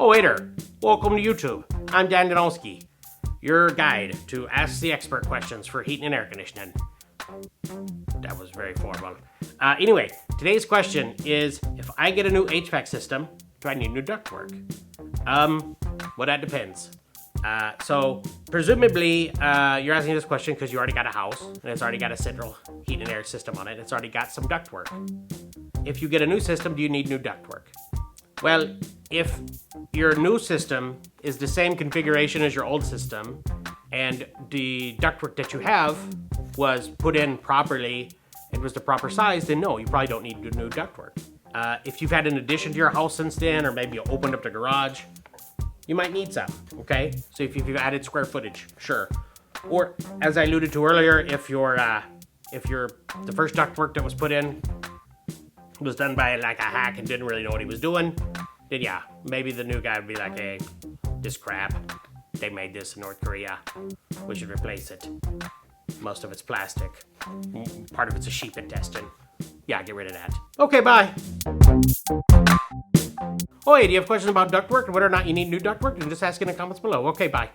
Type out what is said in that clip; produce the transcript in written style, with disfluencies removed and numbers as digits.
Oh, waiter, welcome to YouTube. I'm Dan Donowski, your guide to Ask the Expert questions for heating and air conditioning. That was very formal. Anyway, today's question is, if I get a new HVAC system, do I need new ductwork? Well, that depends. So, presumably, you're asking this question because you already got a house, and it's already got a central heat and air system on it. It's already got some ductwork. If you get a new system, do you need new ductwork? Well, if your new system is the same configuration as your old system, and the ductwork that you have was put in properly and was the proper size, then no, you probably don't need new ductwork. If you've had an addition to your house since then, or maybe you opened up the garage, you might need some, okay? So if you've added square footage, sure. Or, as I alluded to earlier, if the first ductwork that was put in was done by like a hack and didn't really know what he was doing, then yeah, maybe the new guy would be like, hey, this crap, they made this in North Korea, we should replace it. Most of it's plastic. Part of it's a sheep intestine. Yeah, get rid of that. Okay, bye. Oh, hey, do you have questions about ductwork and whether or not you need new ductwork? Then just ask in the comments below. Okay, bye.